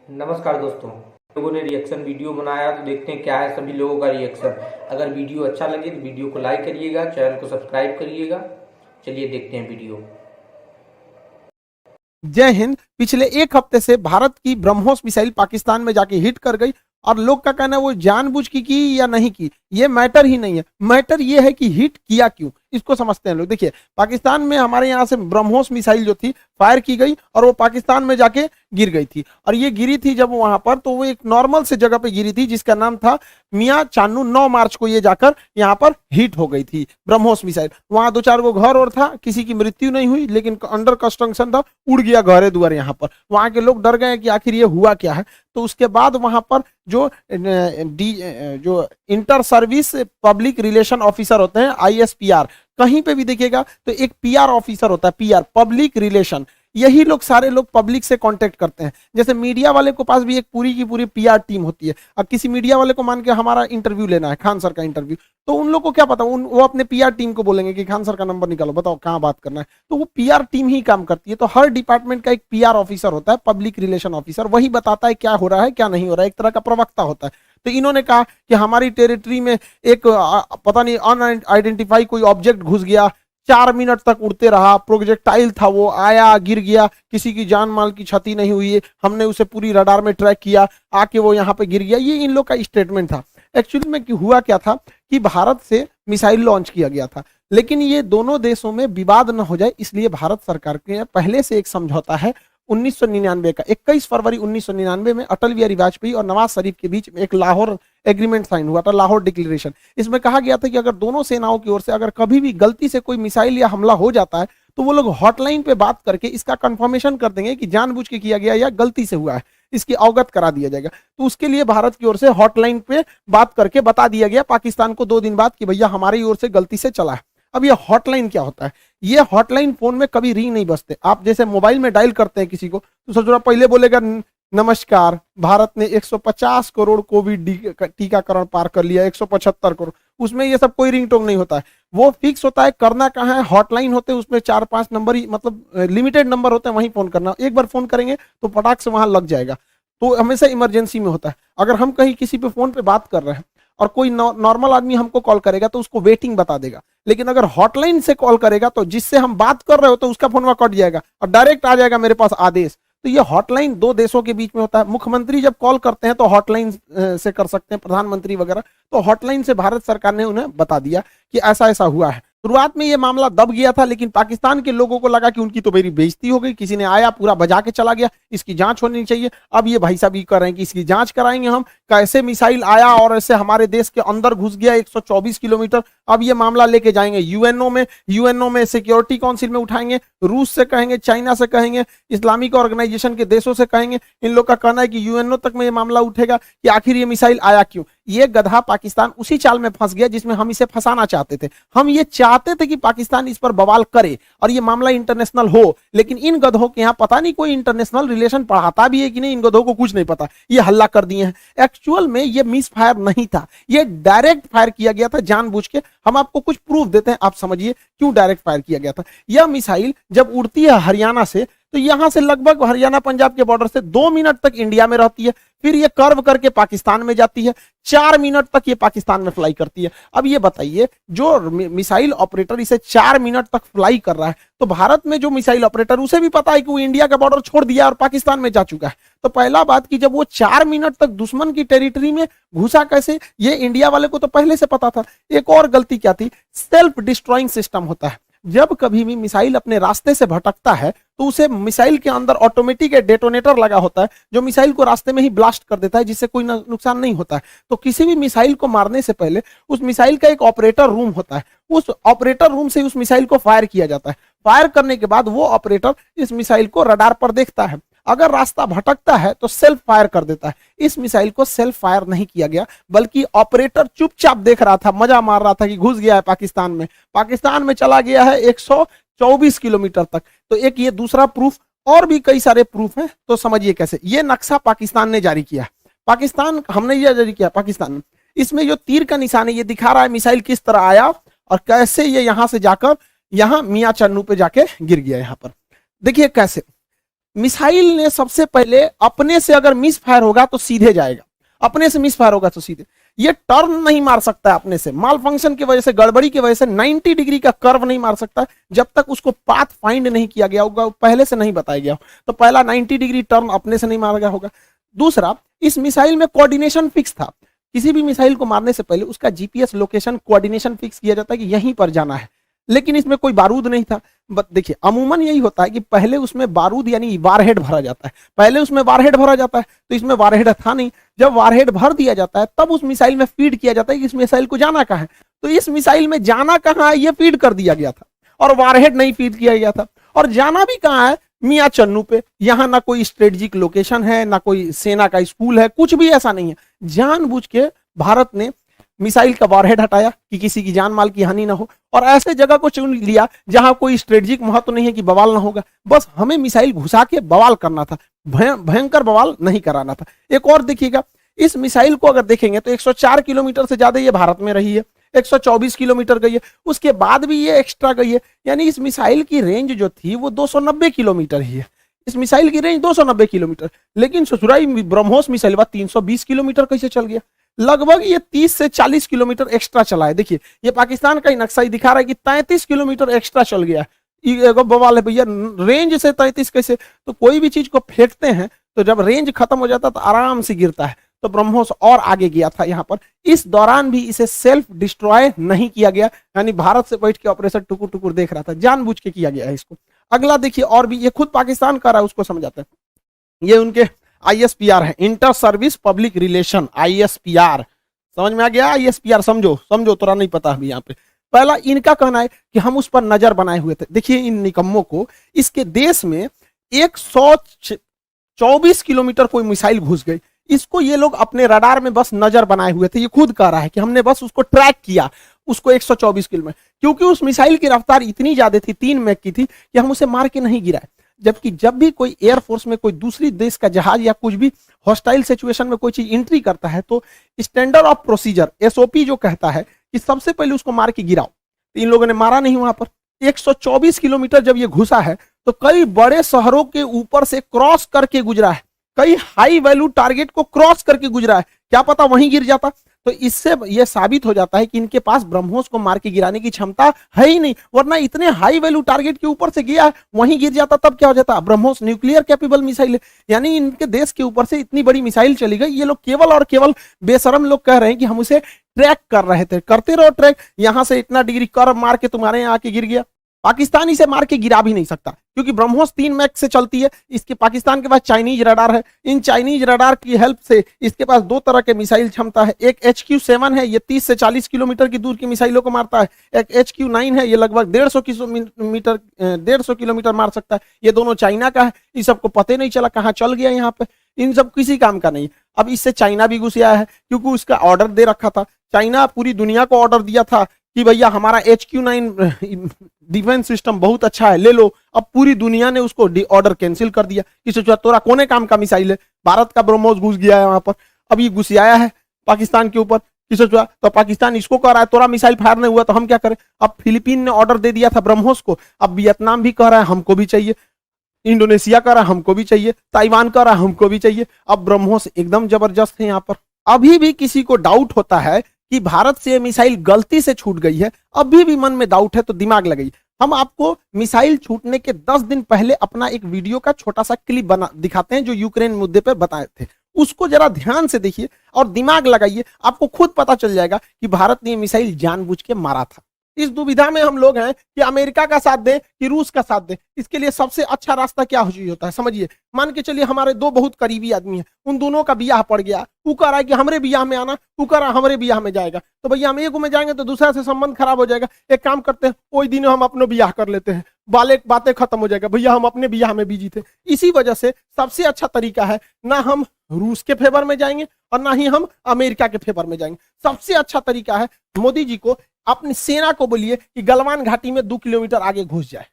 नमस्कार दोस्तों, लोगों ने रिएक्शन वीडियो बनाया तो देखते हैं क्या है सभी लोगों का रिएक्शन। अगर वीडियो अच्छा लगे तो वीडियो को लाइक करिएगा, चैनल को सब्सक्राइब करिएगा। चलिए देखते हैं वीडियो। जय हिंद। पिछले एक हफ्ते से भारत की ब्रह्मोस मिसाइल पाकिस्तान में जाके हिट कर गई और लोग का कहना है वो जानबूझ की या नहीं की, ये मैटर ही नहीं है। मैटर ये है कि हिट किया क्यों, इसको समझते हैं लोग। देखिए, पाकिस्तान में हमारे यहाँ से ब्रह्मोस मिसाइल जो थी फायर की गई और वो पाकिस्तान में जाके गिर गई थी। और ये गिरी थी जब वहां पर, तो वो एक नॉर्मल से जगह पे गिरी थी जिसका नाम था मियां चानू। 9 मार्च को ये जाकर यहाँ पर हिट हो गई थी ब्रह्मोस मिसाइल। वहां 2-4 गो घर और था, किसी की मृत्यु नहीं हुई, लेकिन अंडर कंस्ट्रक्शन था, उड़ गया घरे दुआर। यहाँ पर वहां के लोग डर गए कि आखिर ये हुआ क्या है। तो उसके बाद वहां पर जो inter service public relation officer होते हैं, ISPR, कहीं पे भी देखिएगा तो एक PR ऑफिसर होता है, PR पब्लिक रिलेशन। यही लोग सारे लोग पब्लिक से कांटेक्ट करते हैं। जैसे मीडिया वाले को पास भी एक पूरी की पूरी PR टीम होती है। अब किसी मीडिया वाले को मान के हमारा इंटरव्यू लेना है, खान सर का इंटरव्यू, तो उन लोग को क्या पता, वो अपने PR टीम को बोलेंगे कि खान सर का नंबर निकालो, बताओ कहाँ बात करना है। तो वो PR टीम ही काम करती है। तो हर डिपार्टमेंट का एक PR ऑफिसर होता है, पब्लिक रिलेशन ऑफिसर, वही बताता है क्या हो रहा है क्या नहीं हो रहा है, एक तरह का प्रवक्ता होता है। तो इन्होंने कहा कि हमारी टेरिटरी में एक पता नहीं अनआइडेंटिफाई कोई ऑब्जेक्ट घुस गया, 4 मिनट तक उड़ते रहा, प्रोजेक्टाइल था, वो आया गिर गया, किसी की जान माल की क्षति नहीं हुई है, हमने उसे पूरी रडार में ट्रैक किया, आके वो यहाँ पे गिर गया। ये इन लोग का स्टेटमेंट था। एक्चुअली में हुआ क्या था कि भारत से मिसाइल लॉन्च किया गया था, लेकिन ये दोनों देशों में विवाद न हो जाए इसलिए भारत सरकार के पहले से एक समझौता है 1999 का। 21 फरवरी 1999 में अटल बिहारी वाजपेयी और नवाज शरीफ के बीच में एक लाहौर एग्रीमेंट साइन हुआ था, लाहौर डिक्लेरेशन। इसमें कहा गया था कि अगर दोनों सेनाओं की ओर से अगर कभी भी गलती से कोई मिसाइल या हमला हो जाता है तो वो लोग हॉटलाइन पे बात करके इसका कंफर्मेशन कर देंगे कि जानबूझ के किया गया या गलती से हुआ है, इसकी अवगत करा दिया जाएगा। तो उसके लिए भारत की ओर से हॉटलाइन पे बात करके बता दिया गया पाकिस्तान को 2 दिन बाद कि भैया हमारी ओर से गलती से चला है। अब ये हॉटलाइन क्या होता है? ये हॉटलाइन फोन में कभी रिंग नहीं बजते। आप जैसे मोबाइल में डायल करते हैं किसी को, तो सोचो पहले बोलेगा नमस्कार, भारत ने 150 करोड़ कोविड टीकाकरण पार कर लिया, 175 करोड़। उसमें ये सब कोई रिंगटोन नहीं होता है, वो फिक्स होता है। करना कहाँ है, हॉटलाइन होते हैं, उसमें 4-5 नंबर ही, मतलब लिमिटेड नंबर होते हैं, वहीं फोन करना। एक बार फोन करेंगे तो पटाख से वहां लग जाएगा। तो हमेशा इमरजेंसी में होता है। अगर हम कहीं किसी पे फोन पे बात कर रहे हैं और कोई नॉर्मल आदमी हमको कॉल करेगा तो उसको वेटिंग बता देगा, लेकिन अगर हॉटलाइन से कॉल करेगा तो जिससे हम बात कर रहे हो तो उसका फोन कट जाएगा और डायरेक्ट आ जाएगा मेरे पास आदेश। तो ये हॉटलाइन 2 देशों के बीच में होता है। मुख्यमंत्री जब कॉल करते हैं तो हॉटलाइन से कर सकते हैं, प्रधानमंत्री वगैरह। तो हॉटलाइन से भारत सरकार ने उन्हें बता दिया कि ऐसा ऐसा हुआ है। शुरुआत में ये मामला दब गया था, लेकिन पाकिस्तान के लोगों को लगा कि उनकी तो मेरी बेइज्जती हो गई, किसी ने आया पूरा बजा के चला गया, इसकी जांच होनी चाहिए। अब ये भाई साहब ये कर रहे हैं कि इसकी जांच कराएंगे हम, कैसे मिसाइल आया और ऐसे हमारे देश के अंदर घुस गया 124 किलोमीटर। अब ये मामला लेके जाएंगे यूएनओ में सिक्योरिटी काउंसिल में उठाएंगे, रूस से कहेंगे, चाइना से कहेंगे, इस्लामिक ऑर्गेनाइजेशन के देशों से कहेंगे। इन लोग का कहना है कि यूएनओ तक में ये मामला उठेगा कि आखिर ये मिसाइल आया क्यों। ये गधा पाकिस्तान उसी चाल में फंस गया जिसमें हम इसे फंसाना चाहते थे। हम ये चाहते थे कि पाकिस्तान इस पर बवाल करे और ये मामला इंटरनेशनल हो, लेकिन इन गधों के यहाँ पता नहीं कोई इंटरनेशनल रिलेशन पढ़ाता भी है कि नहीं, इन गधों को कुछ नहीं पता, ये हल्ला कर दिए हैं। एक्चुअल में ये मिस फायर नहीं था, ये डायरेक्ट फायर किया गया था जानबूझ के। हम आपको कुछ प्रूफ देते हैं, आप समझिए क्यों डायरेक्ट फायर किया गया था। यह मिसाइल जब उड़ती है हरियाणा से, तो यहां से लगभग हरियाणा पंजाब के बॉर्डर से 2 मिनट तक इंडिया में रहती है, फिर ये कर्व करके पाकिस्तान में जाती है, 4 मिनट तक ये पाकिस्तान में फ्लाई करती है। अब ये बताइए, जो मिसाइल ऑपरेटर इसे 4 मिनट तक फ्लाई कर रहा है, तो भारत में जो मिसाइल ऑपरेटर, उसे भी पता है कि वो इंडिया का बॉर्डर छोड़ दिया और पाकिस्तान में जा चुका है। तो पहला बात कि जब वो 4 मिनट तक दुश्मन की टेरिटरी में घुसा कैसे, ये इंडिया वाले को तो पहले से पता था। एक और गलती क्या थी, सेल्फ डिस्ट्रॉइंग सिस्टम होता है। जब कभी भी मिसाइल अपने रास्ते से भटकता है तो उसे मिसाइल के अंदर ऑटोमेटिक डेटोनेटर लगा होता है जो मिसाइल को रास्ते में ही ब्लास्ट कर देता है, जिससे कोई नुकसान नहीं होता है। तो किसी भी मिसाइल को मारने से पहले उस मिसाइल का एक ऑपरेटर रूम होता है, उस ऑपरेटर रूम से उस मिसाइल को फायर किया जाता है। फायर करने के बाद वो ऑपरेटर इस मिसाइल को रडार पर देखता है, अगर रास्ता भटकता है तो सेल्फ फायर कर देता है। इस मिसाइल को सेल्फ फायर नहीं किया गया, बल्कि ऑपरेटर चुपचाप देख रहा था, मजा मार रहा था कि घुस गया है पाकिस्तान में चला गया है 124 किलोमीटर तक। तो एक ये दूसरा प्रूफ, और भी कई सारे प्रूफ हैं। तो समझिए कैसे। ये नक्शा पाकिस्तान ने जारी किया, पाकिस्तान हमने ये जारी किया पाकिस्तान। इसमें जो तीर का निशान है ये दिखा रहा है मिसाइल किस तरह आया और कैसे ये यहां से जाकर यहाँ मियां चन्नू पे जाके गिर गया। यहाँ पर देखिए कैसे मिसाइल ने सबसे पहले अपने से अगर मिस फायर होगा तो सीधे जाएगा, अपने से मिस फायर होगा तो सीधे, ये टर्न नहीं मार सकता है अपने से, माल फंक्शन की वजह से, गड़बड़ी की वजह से 90 डिग्री का कर्व नहीं मार सकता जब तक उसको पाथ फाइंड नहीं किया गया होगा, पहले से नहीं बताया गया। तो पहला 90 डिग्री टर्न अपने से नहीं मारा गया होगा। दूसरा, इस मिसाइल में कोऑर्डिनेशन फिक्स था, किसी भी मिसाइल को मारने से पहले उसका जीपीएस लोकेशन कोऑर्डिनेशन फिक्स किया जाता है कि यहीं पर जाना है, लेकिन इसमें कोई बारूद नहीं था। देखिए अमूमन यही होता है कि पहले उसमें बारूद यानी वारहेड भरा जाता है, पहले उसमें वारहेड भरा जाता है, तो इसमें वारहेड था नहीं। जब वारहेड भर दिया जाता है तब उस मिसाइल में फीड किया जाता है कि इस मिसाइल को जाना कहाँ है, तो इस मिसाइल में जाना कहाँ है ये फीड कर दिया गया था और वारहेड नहीं फीड किया गया था। और जाना भी कहाँ है, मियां चन्नू पे। यहाँ ना कोई स्ट्रेटेजिक लोकेशन है, ना कोई सेना का स्कूल है, कुछ भी ऐसा नहीं है। जानबूझ के भारत ने मिसाइल का वारहेड हटाया कि किसी की जान माल की हानि ना हो, और ऐसे जगह को चुन लिया जहां कोई स्ट्रेटेजिक महत्व नहीं है कि बवाल ना होगा, बस हमें मिसाइल घुसा के बवाल करना था, भयंकर बवाल नहीं कराना था। एक और देखिएगा, इस मिसाइल को अगर देखेंगे तो 104 किलोमीटर से ज्यादा ये भारत में रही है, 124 किलोमीटर गई है, उसके बाद भी ये एक्स्ट्रा गई है, यानी इस मिसाइल की रेंज जो थी वो 290 किलोमीटर ही है। इस मिसाइल की रेंज 290 किलोमीटर, लेकिन ससुराई ब्रह्मोस मिसाइल 320 किलोमीटर कैसे चल गया? लगभग ये 30 से 40 किलोमीटर एक्स्ट्रा चला है। देखिए ये पाकिस्तान का ही नक्शा ही दिखा रहा है कि 33 किलोमीटर एक्स्ट्रा चल गया है। बवाल है भैया, रेंज से 33 कैसे? तो कोई भी चीज को फेंकते हैं तो जब रेंज खत्म हो जाता है तो आराम से गिरता है, तो ब्रह्मोस और आगे गया था यहाँ पर। इस दौरान भी इसे सेल्फ डिस्ट्रॉय नहीं किया गया, यानी भारत से बैठ के ऑपरेशन टुकुर टुकुर देख रहा था, जानबूझ के किया गया है इसको। अगला देखिए, और भी ये खुद पाकिस्तान कर रहा है, उसको समझाते हैं। ये उनके ISPR है, inter service public relation, ISPR। समझ में आ गया? ISPR समझो तोरा नहीं पता अभी यहाँ पे। पहला इनका कहना है कि हम उस पर नजर बनाए हुए थे। देखिए इन निकम्मों को, इसके देश में 124 किलोमीटर कोई मिसाइल घुस गई, इसको ये लोग अपने रडार में बस नजर बनाए हुए थे। ये खुद कह रहा है कि हमने बस उसको ट्रैक किया, उसको 124 किलोमीटर, क्योंकि उस मिसाइल की रफ्तार इतनी ज्यादा थी, 3 मैक की थी, कि हम उसे मार के नहीं गिराए। जबकि जब भी कोई एयरफोर्स में कोई दूसरी देश का जहाज या कुछ भी हॉस्टाइल सिचुएशन में कोई चीज एंट्री करता है तो स्टैंडर्ड ऑफ प्रोसीजर SOP जो कहता है कि सबसे पहले उसको मार के गिराओ। तो इन लोगों ने मारा नहीं वहां पर। 124 किलोमीटर जब ये घुसा है तो कई बड़े शहरों के ऊपर से क्रॉस करके गुजरा है, कई हाई वैल्यू टारगेट को क्रॉस करके गुजरा है, क्या पता वहीं गिर जाता। तो इससे यह साबित हो जाता है कि इनके पास ब्रह्मोस को मार के गिराने की क्षमता है ही नहीं, वरना इतने हाई वैल्यू टारगेट के ऊपर से गया है, वहीं गिर जाता तब क्या हो जाता। ब्रह्मोस न्यूक्लियर कैपेबल मिसाइल है, यानी इनके देश के ऊपर से इतनी बड़ी मिसाइल चली गई। ये लोग केवल और केवल बेशरम लोग कह रहे हैं कि हम उसे ट्रैक कर रहे थे। करते रहो ट्रैक, यहां से इतना डिग्री कर्व मार के तुम्हारे यहाँ आके गिर गया। पाकिस्तान इसे मार के गिरा भी नहीं सकता, क्योंकि ब्रह्मोस 3 मैक से चलती है। इसके पाकिस्तान के पास चाइनीज रडार है, इन चाइनीज रडार की हेल्प से इसके पास 2 तरह के मिसाइल क्षमता है। एक HQ-7 है, ये 30 से 40 किलोमीटर की दूर की मिसाइलों को मारता है। एक HQ-9 है, ये लगभग 150 किलोमीटर मार सकता है। ये दोनों चाइना का है, ये सबको पता नहीं चला कहाँ चल गया यहाँ पे, इन सब किसी काम का नहीं। अब इससे चाइना भी घुस आया है, क्योंकि उसका ऑर्डर दे रखा था। चाइना पूरी दुनिया को ऑर्डर दिया था कि भैया हमारा HQ-9 डिफेंस सिस्टम बहुत अच्छा है, ले लो। अब पूरी दुनिया ने उसको ऑर्डर कैंसिल कर दिया कि सोचा तोरा कोने काम का मिसाइल है। भारत का ब्रह्मोस घुस गया है वहां पर, अब ये घुस आया है पाकिस्तान के ऊपर, कि सोचा तो पाकिस्तान इसको कह रहा है तोरा मिसाइल फायर नहीं हुआ तो हम क्या करें। अब फिलीपीन ने ऑर्डर दे दिया था ब्रह्मोस को, अब वियतनाम भी कह रहा है हमको भी चाहिए, इंडोनेशिया कह रहा है हमको भी चाहिए, ताइवान कह रहा है हमको भी चाहिए। अब ब्रह्मोस एकदम जबरदस्त है यहाँ पर। अभी भी किसी को डाउट होता है कि भारत से मिसाइल गलती से छूट गई है, अभी भी मन में डाउट है तो दिमाग लगाइए। हम आपको मिसाइल छूटने के 10 दिन पहले अपना एक वीडियो का छोटा सा क्लिप बना दिखाते हैं, जो यूक्रेन मुद्दे पर बताए थे। उसको जरा ध्यान से देखिए और दिमाग लगाइए, आपको खुद पता चल जाएगा कि भारत ने मिसाइल जानबूझ के मारा था। इस दुविधा में हम लोग हैं कि अमेरिका का साथ दे कि रूस का साथ दे। इसके लिए सबसे अच्छा रास्ता क्या होता है समझिए। मान के चलिए हमारे 2 बहुत करीबी आदमी हैं, उन दोनों का बियाह पड़ गया, वो कह रहा है कि हमरे बियाह में आना, वो कह रहा है हमरे बियाह में जाएगा, तो भैया हम एक में जाएंगे तो दूसरा से संबंध खराब हो जाएगा। एक काम करते हैं, वही दिन हम अपने बियाह कर लेते हैं, बातें खत्म हो जाएगा, भैया हम अपने बियाह में बिजी थे। इसी वजह से सबसे अच्छा तरीका है, ना हम रूस के फेवर में जाएंगे और ना ही हम अमेरिका के फेवर में जाएंगे। सबसे अच्छा तरीका है मोदी जी को अपनी सेना को बोलिए कि गलवान घाटी में 2 किलोमीटर आगे घुस जाए,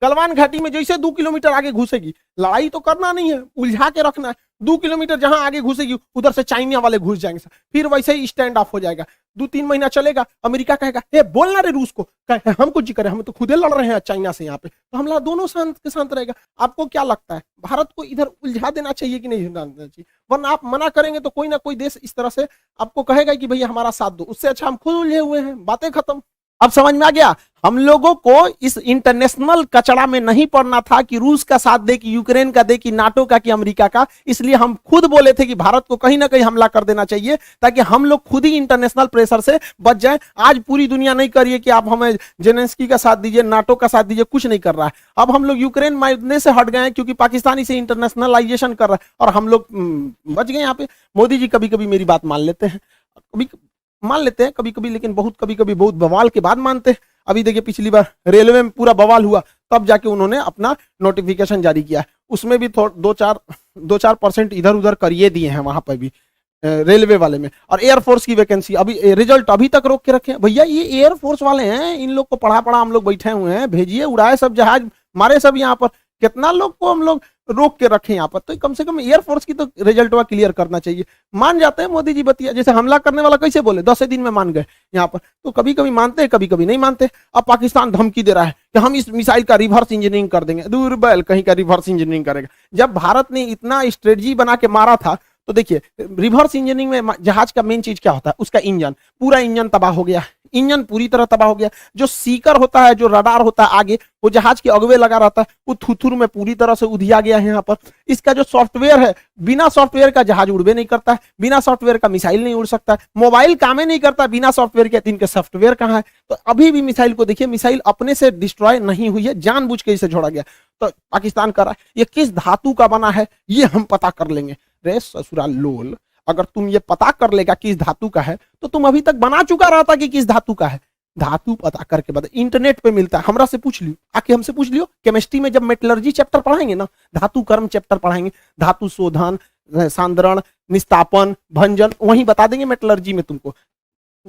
गलवान घाटी में जैसे 2 किलोमीटर आगे घुसेगी, लड़ाई तो करना नहीं है, उलझा के रखना है। 2 किलोमीटर जहां आगे घुसेगी उधर से चाइना वाले घुस जाएंगे, फिर वैसे ही स्टैंड ऑफ हो जाएगा। 2-3 महीना चलेगा, अमेरिका कहेगा ए बोलना रे रूस को, हम कुछ जी करें, हम तो खुदे लड़ रहे हैं चाइना से यहाँ पे, तो हमला दोनों शांत के शांत रहेगा। आपको क्या लगता है भारत को इधर उलझा देना चाहिए कि नहीं देना चाहिए? वरना आप मना करेंगे तो कोई ना कोई देश इस तरह से आपको कहेगा कि भैया हमारा साथ दो, उससे अच्छा हम खुद उलझे हुए हैं, बातें खत्म। अब समझ में आ गया, हम लोगों को इस इंटरनेशनल कचड़ा में नहीं पड़ना था कि रूस का साथ दे, कि यूक्रेन का दे, कि नाटो का, कि अमेरिका का। इसलिए हम खुद बोले थे कि भारत को कहीं ना कहीं हमला कर देना चाहिए, ताकि हम लोग खुद ही इंटरनेशनल प्रेशर से बच जाएं। आज पूरी दुनिया नहीं करिए कि आप हमें जेलेंस्की का साथ दीजिए, नाटो का साथ दीजिए, कुछ नहीं कर रहा है। अब हम लोग यूक्रेन मारने से हट गए हैं क्योंकि पाकिस्तान इसे इंटरनेशनलाइजेशन कर रहा है और हम लोग बच गए यहाँ पे। मोदी जी कभी कभी मेरी बात मान लेते हैं, कभी कभी, लेकिन बहुत कभी कभी बहुत बवाल के बाद मानते हैं। अभी देखिए पिछली बार रेलवे में पूरा बवाल हुआ, तब जाके उन्होंने अपना नोटिफिकेशन जारी किया, उसमें भी 2-4% इधर उधर करिए दिए हैं वहां पर भी रेलवे वाले में। और एयरफोर्स की वैकेंसी अभी रिजल्ट अभी तक रोक के रखे हैं। भैया ये एयरफोर्स वाले हैं, इन लोग को पढ़ा हम लोग बैठे हुए हैं, भेजिए, उड़ाए सब जहाज, मारे सब यहाँ पर। कितना लोग को हम लोग रोक के रखे यहाँ पर, तो कम से कम एयरफोर्स की तो रिजल्ट क्लियर करना चाहिए। मान जाते हैं मोदी जी बतिया, जैसे हमला करने वाला कैसे बोले 10 दिन में मान गए यहाँ पर, तो कभी कभी मानते हैं, कभी कभी नहीं मानते। अब पाकिस्तान धमकी दे रहा है कि हम इस मिसाइल का रिवर्स इंजीनियरिंग कर देंगे। दूर कहीं का रिवर्स इंजीनियरिंग करेगा, जब भारत ने इतना स्ट्रेटजी बना के मारा था। तो देखिए रिवर्स इंजीनियरिंग में जहाज का मेन चीज क्या होता है, उसका इंजन, पूरा इंजन तबाह हो गया, इंजन पूरी तरह तबाह हो गया। जो सीकर होता है, जो रडार होता है आगे, वो जहाज के अगवे लगा रहता है, वो थुथुर में पूरी तरह से उधिया गया है यहाँ पर। इसका जो सॉफ्टवेयर है, बिना सॉफ्टवेयर का जहाज उड़बे नहीं करता है, बिना सॉफ्टवेयर का मिसाइल नहीं उड़ सकता है, मोबाइल काम ही नहीं करता बिना सॉफ्टवेयर के। इनके सॉफ्टवेयर कहाँ है? तो अभी भी मिसाइल को देखिए, मिसाइल अपने से डिस्ट्रॉय नहीं हुई है, जानबूझ के इसे छोड़ा गया। तो पाकिस्तान कर रहा है, ये किस धातु का बना है ये हम पता कर लेंगे। रे ससुराल लोल, अगर तुम ये पता कर लेगा किस धातु का है, तो तुम अभी तक बना चुका रहता कि किस धातु का है। धातु पता करके बता, इंटरनेट पे मिलता है, हमरा से पूछ लियो, आके हमसे पूछ लियो। केमिस्ट्री में जब मेटलर्जी चैप्टर पढ़ाएंगे ना, धातु कर्म चैप्टर पढ़ाएंगे, धातु शोधन, सांद्रण, निस्तापन, भंजन, वहीं बता देंगे मेटलर्जी में तुमको।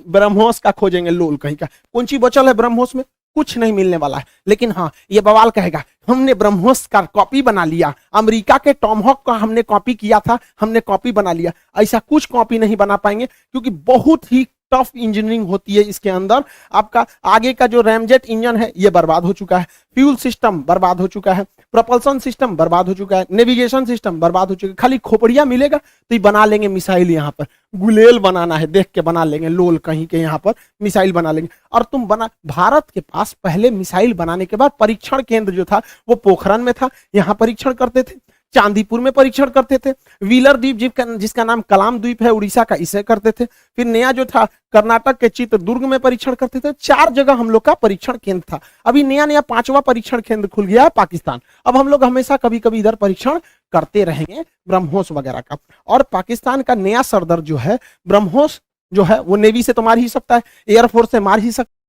ब्रह्मोस का खोजेंगे लोल कहीं का, कौन सी बचल है ब्रह्मोस में? कुछ नहीं मिलने वाला है। लेकिन हाँ, ये बवाल कहेगा हमने ब्रह्मोस का कॉपी बना लिया, अमेरिका के टॉमहॉक का हमने कॉपी किया था, हमने कॉपी बना लिया। ऐसा कुछ कॉपी नहीं बना पाएंगे, क्योंकि बहुत ही टफ इंजीनियरिंग होती है इसके अंदर। आपका आगे का जो रैमजेट इंजन है ये बर्बाद हो चुका है, फ्यूल सिस्टम बर्बाद हो चुका है, प्रोपल्सन सिस्टम बर्बाद हो चुका है, नेविगेशन सिस्टम बर्बाद हो चुका है। खाली खोपड़िया मिलेगा तो ही बना लेंगे मिसाइल। यहाँ पर गुलेल बनाना है, देख के बना लेंगे, लोल कहीं के यहाँ पर मिसाइल बना लेंगे। और तुम बना, भारत के पास पहले मिसाइल बनाने के बाद परीक्षण केंद्र जो था वो पोखरण में था, यहाँ परीक्षण करते थे, चांदीपुर में परीक्षण करते थे, व्हीलर द्वीप जिसका नाम कलाम द्वीप है उड़ीसा का, इसे करते थे। फिर नया जो था कर्नाटक के चित्रदुर्ग में परीक्षण करते थे। 4 जगह हम लोग का परीक्षण केंद्र था। अभी नया 5वां परीक्षण केंद्र खुल गया है पाकिस्तान। अब हम लोग हमेशा कभी कभी इधर परीक्षण करते रहेंगे ब्रह्मोस वगैरह का। और पाकिस्तान का नया सरदर जो है ब्रह्मोस जो है, वो नेवी से तो मार ही सकता है, एयरफोर्स से मार ही सकता है।